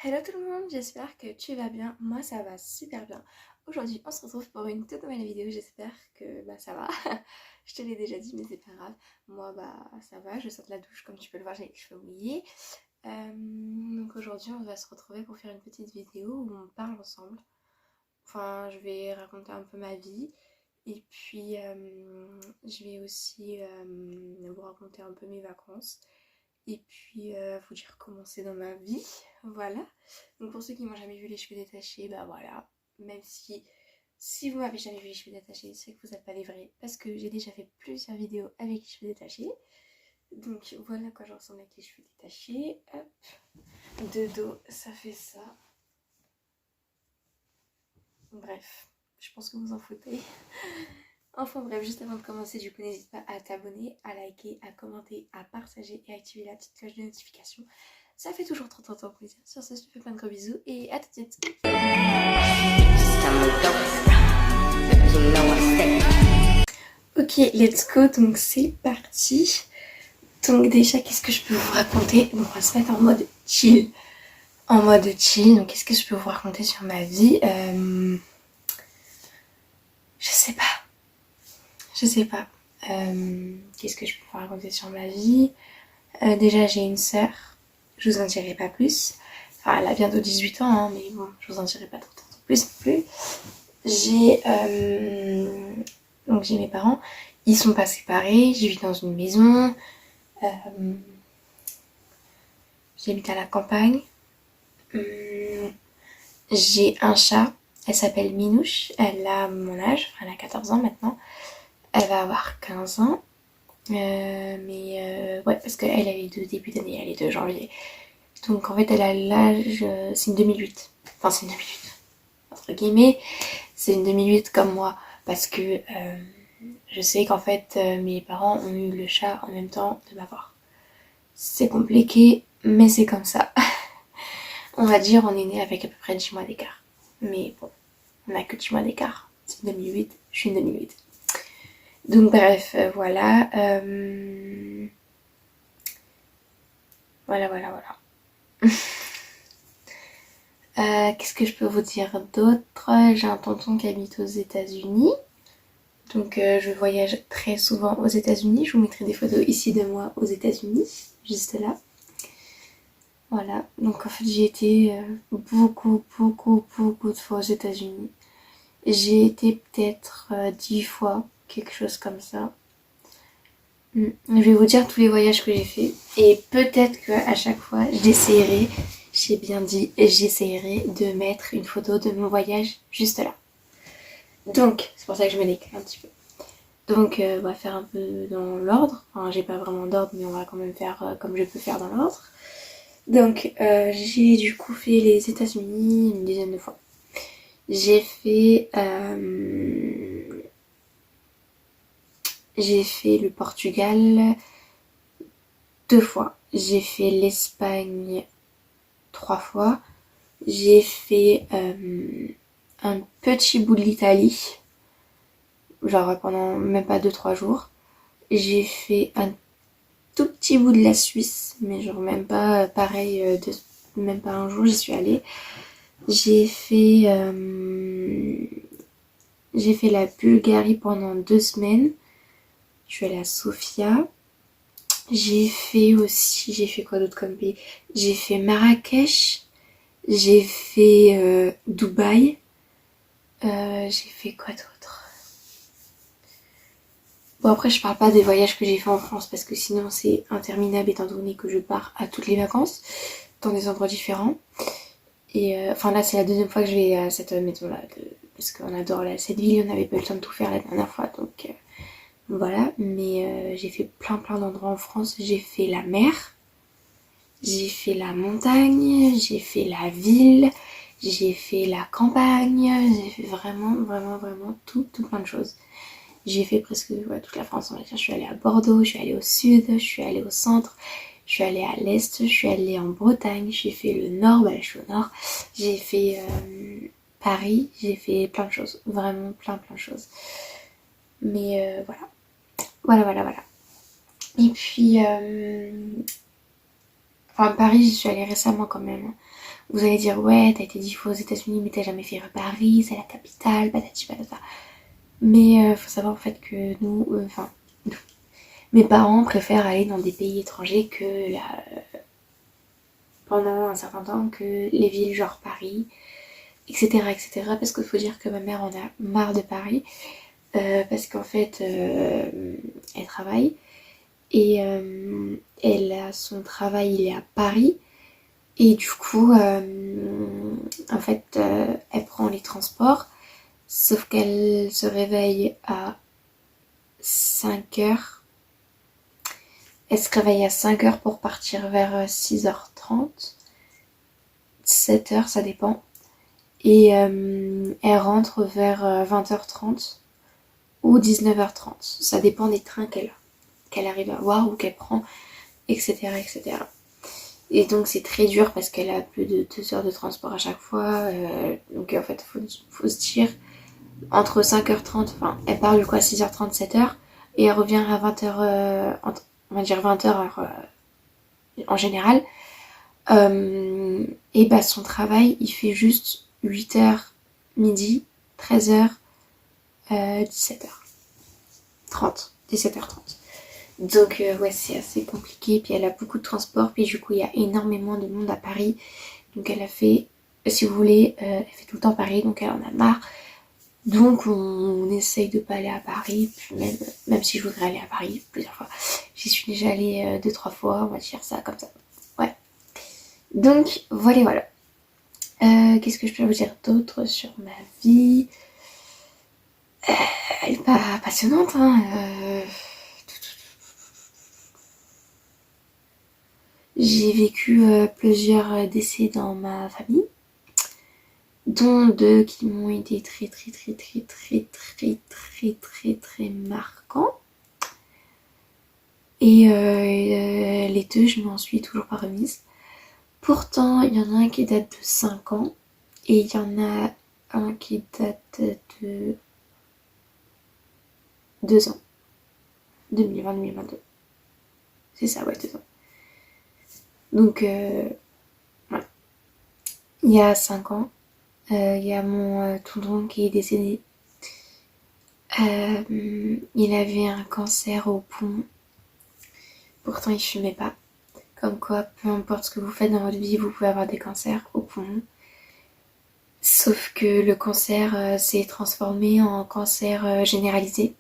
Hello tout le monde, j'espère que tu vas bien. Moi ça va super bien. Aujourd'hui on se retrouve pour une toute nouvelle vidéo, j'espère que ça va. Je te l'ai déjà dit mais c'est pas grave. Moi ça va, je sors de la douche comme tu peux le voir, j'ai les cheveux mouillés. Donc aujourd'hui on va se retrouver pour faire une petite vidéo où on parle ensemble. Enfin je vais raconter un peu ma vie. Et puis je vais aussi vous raconter un peu mes vacances. Et puis vous dire comment c'est dans ma vie. Voilà. Donc pour ceux qui m'ont jamais vu les cheveux détachés, bah voilà. Même si vous m'avez jamais vu les cheveux détachés, c'est que vous n'êtes pas les vrais. Parce que j'ai déjà fait plusieurs vidéos avec les cheveux détachés. Donc voilà quoi je ressemble avec les cheveux détachés. Hop. De dos, ça fait ça. Bref, je pense que vous en foutez. Enfin bref, juste avant de commencer, du coup, n'hésite pas à t'abonner, à liker, à commenter, à partager et à activer la petite cloche de notification. Ça fait toujours trop plaisir. Sur ce, je te fais plein de gros bisous et à tout de suite. Ok, let's go, donc c'est parti. Donc déjà, qu'est-ce que je peux vous raconter? Donc on va se mettre en mode chill. Donc qu'est-ce que je peux vous raconter sur ma vie? Je sais pas. Qu'est-ce que je peux vous raconter sur ma vie? Déjà, j'ai une sœur. Je vous en dirai pas plus. Enfin, elle a bientôt 18 ans, hein, mais bon, je vous en dirai pas trop plus non plus. Donc j'ai mes parents. Ils sont pas séparés. Je vis dans une maison. J'habite à la campagne. J'ai un chat. Elle s'appelle Minouche. Elle a mon âge. Enfin, elle a 14 ans maintenant. Elle va avoir 15 ans. Ouais, parce qu'elle est de début d'année, elle est de janvier. Donc en fait, elle a l'âge. C'est une 2008. Enfin, c'est une 2008. Entre guillemets. C'est une 2008 comme moi. Parce que je sais qu'en fait, mes parents ont eu le chat en même temps de m'avoir. C'est compliqué, mais c'est comme ça. On va dire, on est né avec à peu près 10 mois d'écart. Mais bon, on a que 10 mois d'écart. C'est une 2008, je suis une 2008. Donc bref, voilà. Voilà. Qu'est-ce que je peux vous dire d'autre? J'ai un tonton qui habite aux États-Unis. Donc je voyage très souvent aux États-Unis. Je vous mettrai des photos ici de moi aux États-Unis, juste là. Voilà. Donc en fait j'ai été beaucoup de fois aux États-Unis. J'ai été peut-être 10 fois, quelque chose comme ça. Je vais vous dire tous les voyages que j'ai fait. Et peut-être qu'à chaque fois j'essaierai, j'ai bien dit, j'essaierai de mettre une photo de mon voyage juste là. Donc, c'est pour ça que je me décale un petit peu. Donc, on va faire un peu dans l'ordre. Enfin, j'ai pas vraiment d'ordre, mais on va quand même faire comme je peux faire dans l'ordre. Donc, j'ai du coup fait les États-Unis une dizaine de fois. J'ai fait le Portugal 2 fois. J'ai fait l'Espagne 3 fois. J'ai fait un petit bout de l'Italie, genre pendant même pas 2-3 jours. J'ai fait un tout petit bout de la Suisse, mais genre même pas pareil, même pas un jour j'y suis allée. J'ai fait la Bulgarie pendant 2 semaines. Je suis allée à Sofia. J'ai fait quoi d'autre comme pays? J'ai fait Marrakech. J'ai fait Dubaï. J'ai fait quoi d'autre? Bon après je parle pas des voyages que j'ai fait en France parce que sinon c'est interminable étant donné que je pars à toutes les vacances dans des endroits différents. Et enfin là c'est la deuxième fois que je vais à cette maison là parce qu'on adore cette ville, on n'avait pas eu le temps de tout faire la dernière fois donc voilà. Mais j'ai fait plein d'endroits en France. J'ai fait la mer, j'ai fait la montagne, j'ai fait la ville, j'ai fait la campagne, j'ai fait vraiment tout plein de choses. J'ai fait presque toute la France, on va dire. Je suis allée à Bordeaux, je suis allée au sud, je suis allée au centre, je suis allée à l'est, je suis allée en Bretagne, j'ai fait le nord, je suis au nord. J'ai fait Paris, j'ai fait plein de choses, vraiment plein de choses. Mais voilà. Et puis, Paris, j'y suis allée récemment quand même. Vous allez dire ouais, t'as été 10 fois aux États-Unis mais t'as jamais fait Paris, c'est la capitale, patati patata. Mais faut savoir en fait que nous, mes parents préfèrent aller dans des pays étrangers que pendant un certain temps que les villes genre Paris, etc. etc. Parce qu'il faut dire que ma mère en a marre de Paris. Parce qu'en fait, elle travaille et elle a son travail, il est à Paris. Et du coup, en fait, elle prend les transports, sauf qu'elle se réveille à 5 heures. Elle se réveille à 5 heures pour partir vers 6h30, 7 heures, ça dépend. Et elle rentre vers 20h30 ou 19h30. Ça dépend des trains qu'elle arrive à voir ou qu'elle prend, etc. etc. Et donc c'est très dur parce qu'elle a plus de 2 heures de transport à chaque fois. Donc en fait, faut se dire, entre 5h30, enfin, elle part du coup à 6h30, 7h, et elle revient à 20h, on va dire 20h en général. Et bah son travail, il fait juste 8h, midi, 13h, 17h30, 17h30. Donc ouais, c'est assez compliqué, puis elle a beaucoup de transport, puis du coup il y a énormément de monde à Paris. Donc elle a fait, si vous voulez, elle fait tout le temps Paris, donc elle en a marre. Donc on essaye de pas aller à Paris, puis même si je voudrais aller à Paris plusieurs fois. J'y suis déjà allée 2-3 fois, on va dire ça comme ça. Ouais. Donc voilà. Qu'est-ce que je peux vous dire d'autre sur ma vie? Elle est pas passionnante, hein. J'ai vécu plusieurs décès dans ma famille, dont 2 qui m'ont été très marquants. Et les 2, je m'en suis toujours pas remise. Pourtant, il y en a un qui date de 5 ans et il y en a un qui date de 2 ans. 2020-2022. C'est ça, ouais, 2 ans. Donc, voilà. Il y a 5 ans, il y a mon tonton qui est décédé. Il avait un cancer au poumon. Pourtant, il fumait pas. Comme quoi, peu importe ce que vous faites dans votre vie, vous pouvez avoir des cancers au poumon. Sauf que le cancer s'est transformé en cancer généralisé.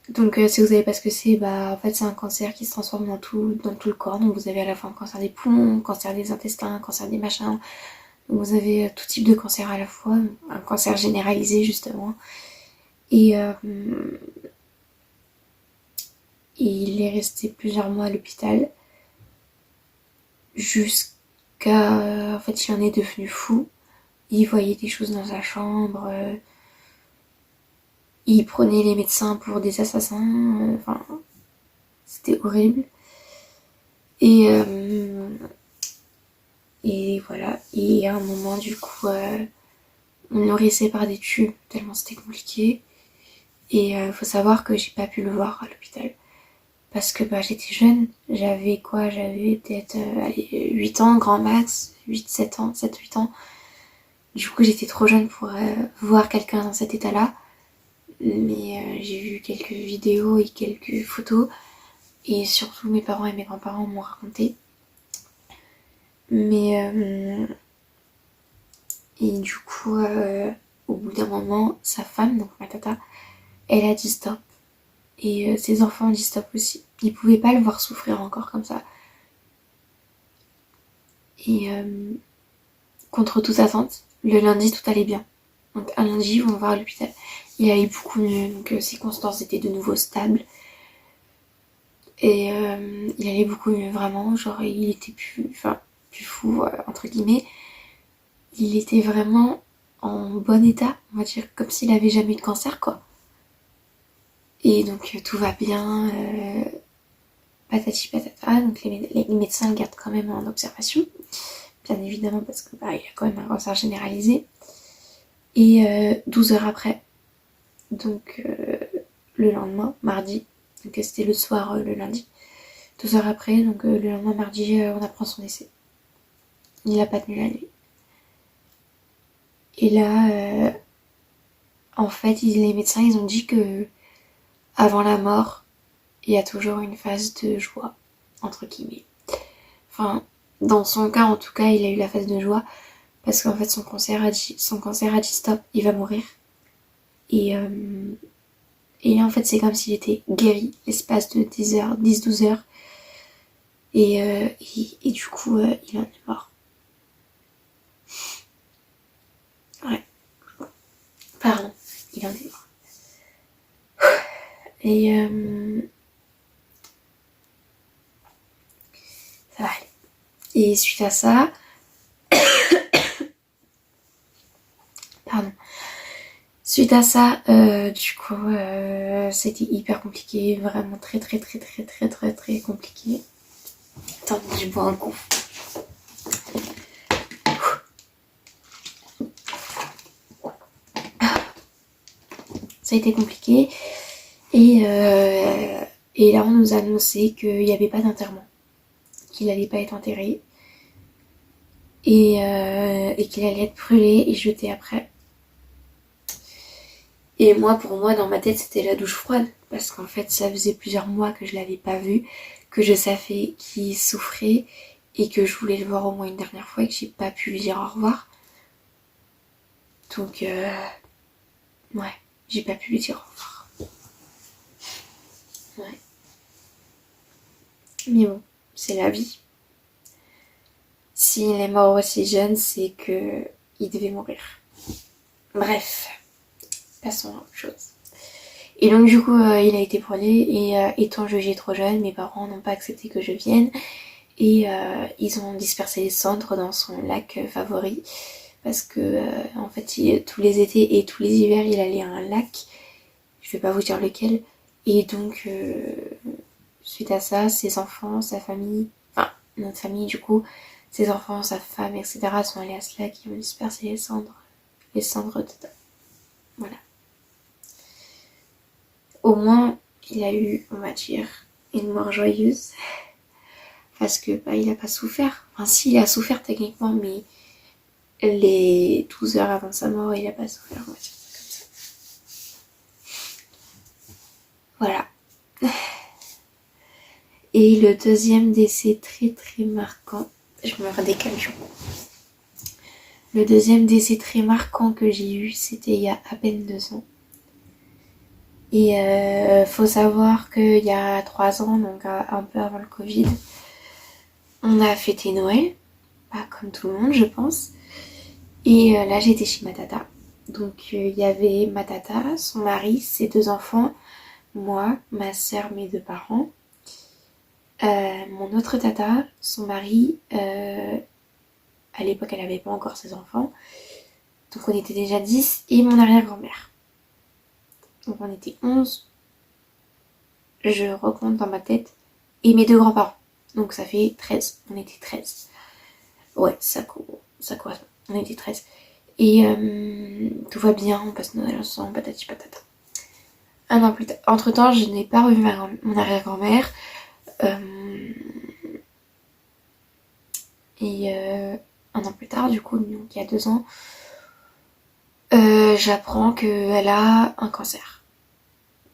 Donc si vous savez pas ce que c'est, bah en fait c'est un cancer qui se transforme dans tout le corps. Donc vous avez à la fois un cancer des poumons, un cancer des intestins, un cancer des machins. Donc vous avez tout type de cancer à la fois, un cancer généralisé justement. Et il est resté plusieurs mois à l'hôpital jusqu'à... En fait il en est devenu fou. Il voyait des choses dans sa chambre. Il prenait les médecins pour des assassins. Enfin, c'était horrible. Et voilà. Et à un moment, du coup, on le nourrissait par des tubes, tellement c'était compliqué. Et faut savoir que j'ai pas pu le voir à l'hôpital. Parce que bah, j'étais jeune. J'avais quoi? J'avais peut-être 8 ans, grand max. 8-7 ans, 7-8 ans. Du coup, j'étais trop jeune pour voir quelqu'un dans cet état-là. Mais j'ai vu quelques vidéos et quelques photos. Et surtout, mes parents et mes grands-parents m'ont raconté. Mais... et du coup, au bout d'un moment, sa femme, donc ma tata, elle a dit stop. Et ses enfants ont dit stop aussi. Ils pouvaient pas le voir souffrir encore comme ça. Et contre toute attente, le lundi, tout allait bien. Donc un lundi, ils vont voir à l'hôpital. Il allait beaucoup mieux, donc ses constances étaient de nouveau stables. Et il allait beaucoup mieux, vraiment. Genre, il était plus fou, entre guillemets. Il était vraiment en bon état, on va dire, comme s'il avait jamais eu de cancer, quoi. Et donc tout va bien, patati patata, donc les médecins le gardent quand même en observation, bien évidemment parce que bah, il a quand même un cancer généralisé. Et 12 heures après, donc le lendemain, mardi, donc c'était le soir le lundi, 12 heures après, donc le lendemain mardi, on apprend son décès. Il a pas tenu la nuit. Et là, en fait, les médecins, ils ont dit que avant la mort, il y a toujours une phase de joie, entre guillemets. Enfin, dans son cas, en tout cas, il a eu la phase de joie parce qu'en fait, son cancer a dit stop, il va mourir. Et, euh, et là, en fait, c'est comme s'il était guéri l'espace de 10 heures, 10-12 heures. Et du coup, il en est mort. Ouais, pardon, il en est mort. Et ça va aller. Et suite à ça, pardon. Suite à ça, du coup, c'était hyper compliqué, vraiment très très très très très très très compliqué. Attendez, je bois un coup. Ça a été compliqué. Et là, on nous a annoncé qu'il n'y avait pas d'enterrement, qu'il n'allait pas être enterré et qu'il allait être brûlé et jeté après. Et moi, pour moi, dans ma tête, c'était la douche froide. Parce qu'en fait, ça faisait plusieurs mois que je l'avais pas vu, que je savais qu'il souffrait et que je voulais le voir au moins une dernière fois et que j'ai pas pu lui dire au revoir. Donc, ouais, j'ai pas pu lui dire au revoir. Ouais. Mais bon, c'est la vie. S'il est mort aussi jeune, c'est que il devait mourir. Bref, passons à autre chose. Et donc du coup, il a été brûlé et étant jugé trop jeune, mes parents n'ont pas accepté que je vienne et ils ont dispersé les cendres dans son lac favori parce que en fait, tous les étés et tous les hivers, il allait à un lac. Je vais pas vous dire lequel. Et donc, suite à ça, ses enfants, sa famille, enfin notre famille du coup, ses enfants, sa femme, etc. sont allés à ce lac et ont dispersé les cendres dedans. Voilà. Au moins, il a eu, on va dire, une mort joyeuse. Parce que bah, il a pas souffert. Enfin, si, il a souffert techniquement, mais les 12 heures avant sa mort, il a pas souffert, on va dire ça comme ça. Voilà. Et le deuxième décès très très marquant, je me redécale du coup. Le deuxième décès très marquant que j'ai eu, c'était il y a à peine 2 ans. Et faut savoir qu'il y a 3 ans, donc un peu avant le Covid, on a fêté Noël, pas comme tout le monde je pense. Et là j'étais chez ma tata. Donc il y avait ma tata, son mari, ses 2 enfants, moi, ma soeur, mes 2 parents. Mon autre tata, son mari, à l'époque elle avait pas encore ses enfants. Donc on était déjà 10 et mon arrière-grand-mère. Donc on était 11. Je recompte dans ma tête. Et mes 2 grands-parents. Donc ça fait 13. On était 13. Ouais, ça correspond. On était 13. Et tout va bien, on passe Noël ensemble, patati patata. Un an plus tard. Entre temps, je n'ai pas revu mon arrière-grand-mère. Et un an plus tard, du coup, donc il y a 2 ans, j'apprends qu'elle a un cancer.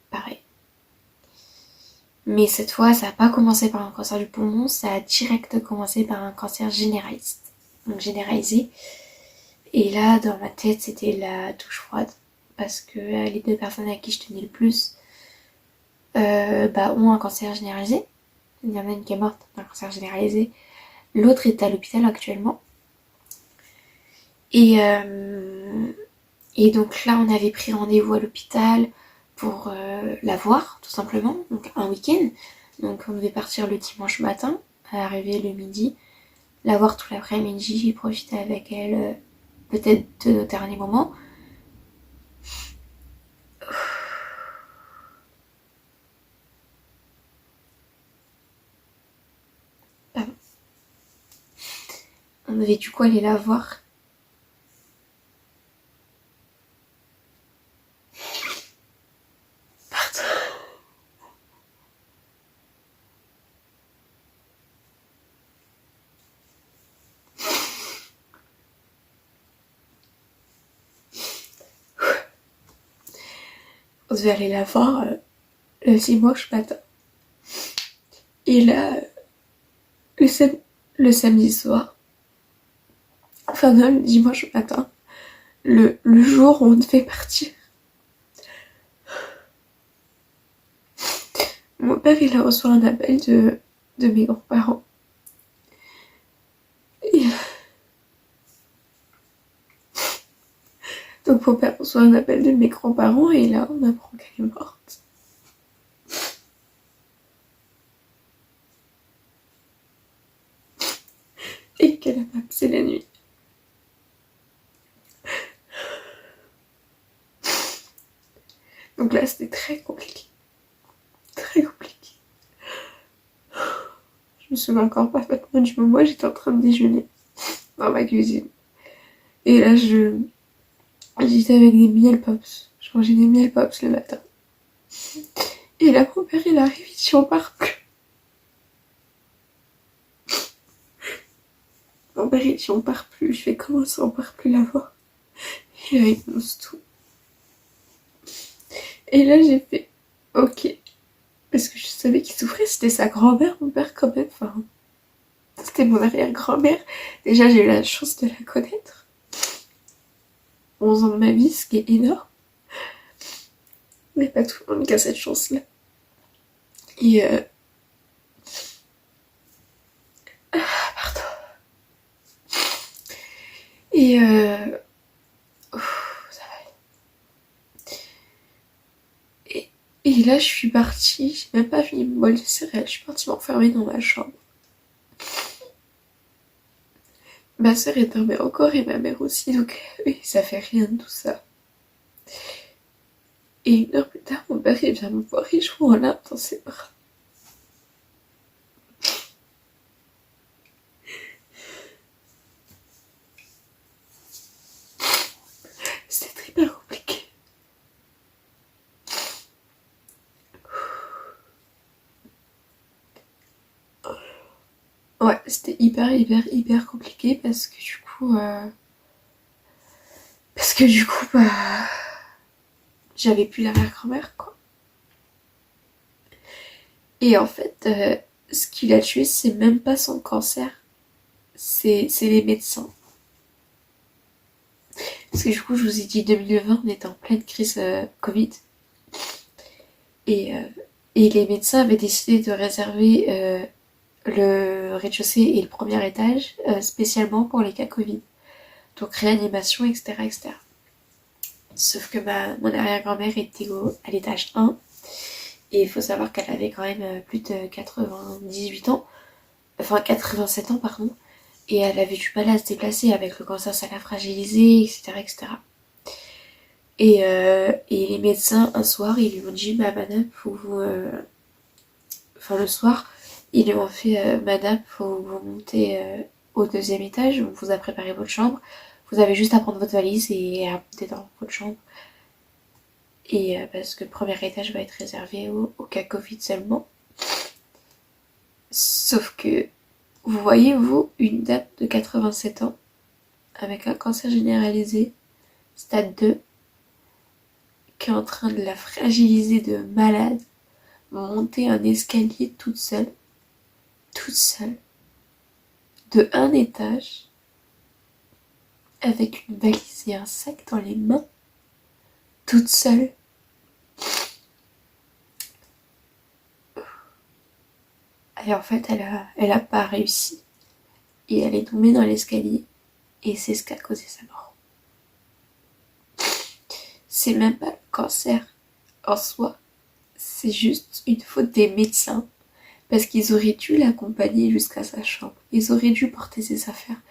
Pareil. Mais cette fois, ça n'a pas commencé par un cancer du poumon, ça a direct commencé par un cancer généraliste. Donc généralisé. Et là, dans ma tête, c'était la douche froide. Parce que les 2 personnes à qui je tenais le plus ont un cancer généralisé. Il y en a une qui est morte d'un cancer généralisé. L'autre est à l'hôpital actuellement. Et donc là, on avait pris rendez-vous à l'hôpital pour la voir, tout simplement. Donc un week-end. Donc on devait partir le dimanche matin, arriver le midi, la voir tout l'après-midi, profiter avec elle peut-être de nos derniers moments. Pardon. On devait du coup aller la voir. Pardon. on devait aller la voir le dimanche matin. Et là, le samedi soir, enfin non, le dimanche matin, le jour où on devait partir, mon père il a reçu un appel de mes grands-parents. Et donc mon père reçoit un appel de mes grands-parents et là on apprend qu'elle est morte. Et qu'elle a pas passé la nuit. Donc là c'était très compliqué. Très compliqué. Je me souviens encore parfaitement du moment où j'étais en train de déjeuner dans ma cuisine. Et là j'étais avec des miel pops. Je mangeais des miel pops le matin. Et là mon père il arrive, il dit on part plus. Mon père il dit on part plus. Je fais comment ça on part plus la voir. Et là il pense tout. Et là j'ai fait ok. Parce que je savais qu'il souffrait, c'était sa grand-mère, mon père quand même. Enfin, c'était mon arrière-grand-mère. Déjà j'ai eu la chance de la connaître. 11 ans de ma vie, ce qui est énorme. Mais pas tout le monde qui a cette chance-là. Et pardon. Et ça va aller. Et là, je suis partie, j'ai même pas fini mon bol de céréales, je suis partie m'enfermer dans ma chambre. Ma soeur est dormait encore et ma mère aussi, donc oui, ça fait rien de tout ça. Et 1 heure plus tard, mon père il vient me voir et je joue en larmes dans ses bras. C'était très compliqué. Ouais, c'était hyper compliqué parce que du coup, bah, j'avais plus l'arrière-grand-mère, quoi. Et en fait, ce qui l'a tué, c'est même pas son cancer, c'est les médecins. Parce que du coup, je vous ai dit, 2020, on était en pleine crise Covid. Et, euh, et les médecins avaient décidé de réserver le rez-de-chaussée et le premier étage spécialement pour les cas Covid. Donc réanimation, etc. etc. Sauf que mon arrière-grand-mère était à l'étage 1. Et il faut savoir qu'elle avait quand même plus de 98 ans. Enfin 87 ans, pardon. Et elle avait du mal à se déplacer avec le cancer, ça l'a fragilisée, etc. etc. Et les médecins, un soir, ils lui ont dit, bah madame, faut vous... Enfin le soir, ils lui ont fait, madame, faut vous monter au 2e étage, on vous a préparé votre chambre. Vous avez juste à prendre votre valise et à monter dans votre chambre. Et parce que le premier étage va être réservé au cas Covid seulement. Sauf que, vous voyez, vous, une dame de 87 ans, avec un cancer généralisé, stade 2, qui est en train de la fragiliser de malade, monter un escalier toute seule, de un étage, avec une valise et un sac dans les mains, toute seule. Et en fait, elle a pas réussi. Et elle est tombée dans l'escalier. Et c'est ce qui a causé sa mort. C'est même pas le cancer en soi. C'est juste une faute des médecins. Parce qu'ils auraient dû l'accompagner jusqu'à sa chambre. Ils auraient dû porter ses affaires.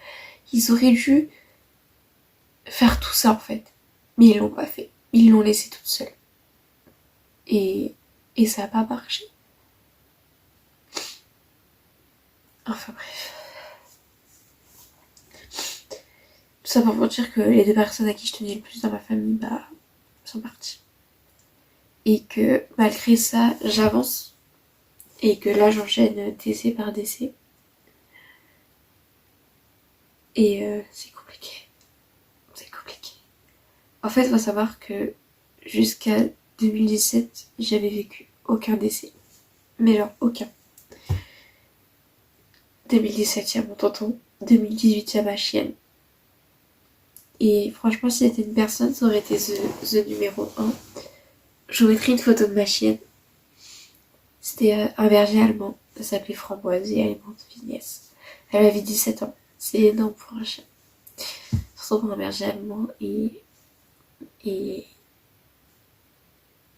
Ils auraient dû faire tout ça en fait. Mais ils l'ont pas fait. Ils l'ont laissée toute seule. Et ça a pas marché. Enfin bref. Tout ça pour vous dire que les 2 personnes à qui je tenais le plus dans ma famille, bah, sont parties. Et que malgré ça, j'avance. Et que là, j'enchaîne décès par décès. Et c'est compliqué. C'est compliqué. En fait, il faut savoir que jusqu'à 2017, j'avais vécu aucun décès. Mais genre aucun. 2017, il y a mon tonton. 2018, il y a ma chienne. Et franchement, si c'était une personne, ça aurait été the numéro un. Je vous mettrai une photo de ma chienne. C'était un berger allemand. Ça s'appelait Framboise et elle est morte vieillesse. Elle avait 17 ans. C'est énorme pour un chien. Surtout pour un berger allemand. Et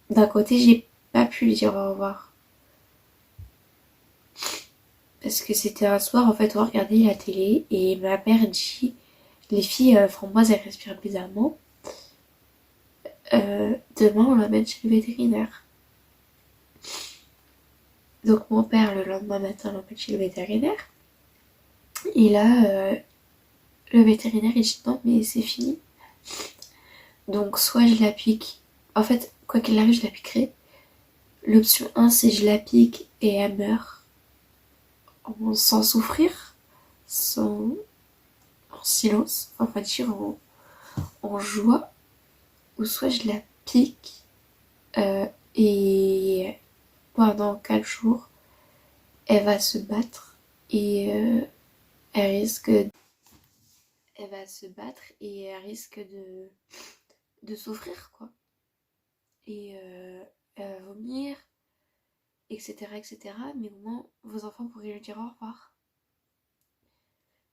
d'un côté, j'ai pas pu lui dire au revoir. Parce que c'était un soir, en fait, on regardait la télé et ma mère dit les filles, Framboise, elles respirent bizarrement. Demain, on l'emmène chez le vétérinaire. Donc mon père, le lendemain matin, l'emmène chez le vétérinaire. Et là, le vétérinaire, il dit non, mais c'est fini. Donc soit je la pique. En fait, quoi qu'il arrive, je la piquerai. L'option 1, c'est je la pique et elle meurt sans souffrir, sans... en silence, enfin dire en joie. Ou soit je la pique et pendant 4 jours, elle va se battre et elle risque elle va se battre et elle risque de souffrir quoi. Et elle va vomir, etc., etc. Mais au moins, vos enfants pourraient lui dire au revoir.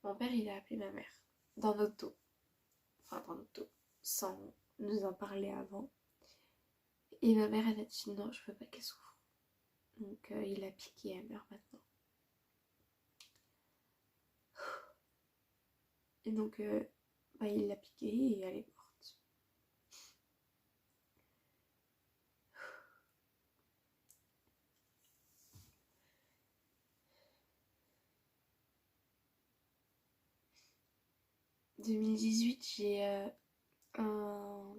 Mon père, il a appelé ma mère dans notre dos. Enfin, dans notre dos, sans nous en parler avant. Et ma mère, elle a dit non, je veux pas qu'elle souffre. Donc, il a piqué, elle meurt maintenant. Et donc, il l'a piqué et elle est morte. En 2018, j'ai un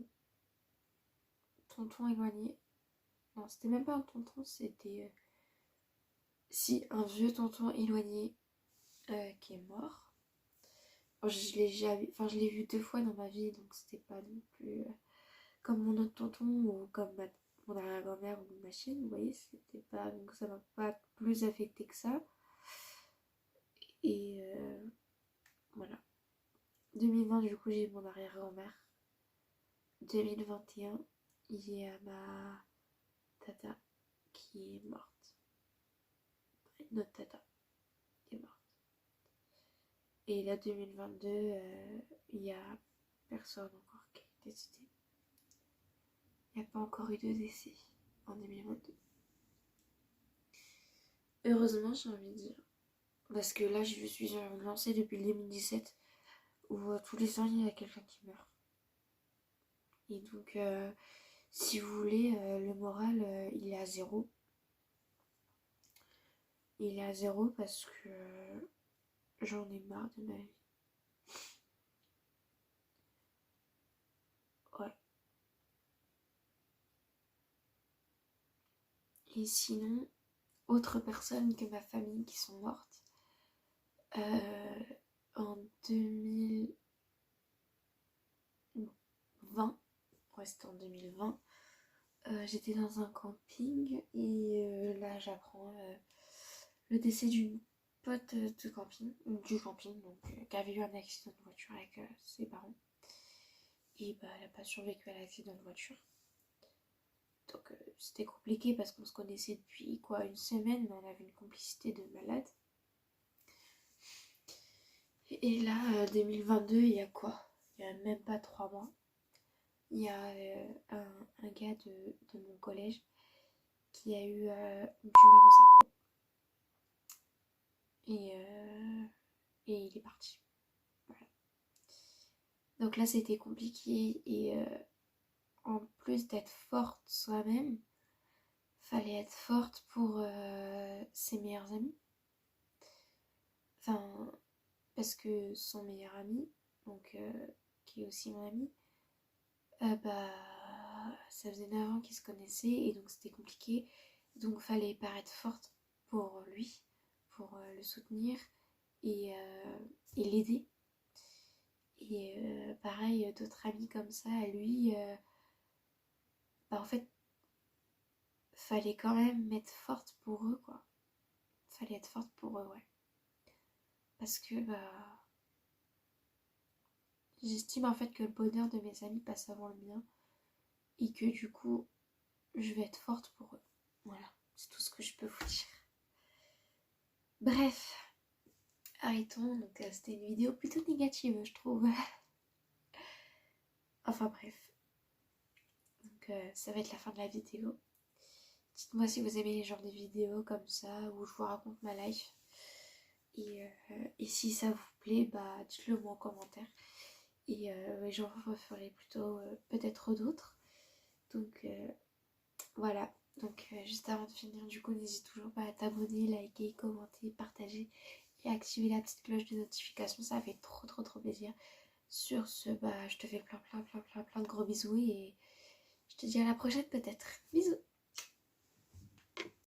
tonton éloigné. Non, c'était même pas un tonton, c'était... si, un vieux tonton éloigné qui est mort. Je l'ai jamais... Enfin, je l'ai vu 2 fois dans ma vie, donc c'était pas non plus... comme mon autre tonton ou comme mon arrière-grand-mère ou ma chienne, vous voyez, c'était pas... Donc ça m'a pas plus affecté que ça. Et voilà. 2020, du coup, j'ai mon arrière-grand-mère. 2021, il y a ma tata qui est morte. Notre tata qui est morte. Et là, 2022, il y a personne encore qui est décédé. Il n'y a pas encore eu de décès en 2022. Heureusement, j'ai envie de dire. Parce que là, je suis lancée depuis le 2017 où tous les ans, il y a quelqu'un qui meurt. Et donc, si vous voulez, le moral, il est à zéro. Il est à zéro parce que j'en ai marre de ma vie. Ouais. Et sinon, autres personnes que ma famille qui sont mortes, en 2020, ouais c'était en 2020, j'étais dans un camping et là j'apprends le décès d'une pote de camping, du camping, donc qui avait eu un accident de voiture avec ses parents. Et bah elle n'a pas survécu à l'accident de voiture. Donc c'était compliqué parce qu'on se connaissait depuis quoi, une semaine, mais on avait une complicité de malade. Et là, 2022, il y a quoi? Il n'y a même pas 3 mois. Il y a un gars de mon collège qui a eu une tumeur au cerveau. Et il est parti. Voilà. Donc là, c'était compliqué. Et en plus d'être forte soi-même, fallait être forte pour ses meilleurs amis. Enfin, parce que son meilleur ami, donc qui est aussi mon ami, ça faisait 9 ans qu'ils se connaissaient et donc c'était compliqué. Donc fallait paraître forte pour lui, pour le soutenir et l'aider. Et pareil, d'autres amis comme ça, à lui, en fait, fallait quand même être forte pour eux, quoi. Fallait être forte pour eux, ouais. Parce que, j'estime en fait que le bonheur de mes amis passe avant le mien. Et que du coup, je vais être forte pour eux. Voilà, c'est tout ce que je peux vous dire. Bref, arrêtons. Donc c'était une vidéo plutôt négative, je trouve. Enfin bref. Donc ça va être la fin de la vidéo. Dites-moi si vous aimez les genres de vidéos comme ça, où je vous raconte ma life. Et si ça vous plaît, dites-le moi en commentaire. Et j'en referai plutôt peut-être d'autres. Donc voilà. Donc juste avant de finir, du coup, n'hésite toujours pas à t'abonner, liker, commenter, partager et activer la petite cloche de notification. Ça fait trop plaisir. Sur ce, je te fais plein de gros bisous et je te dis à la prochaine peut-être. Bisous.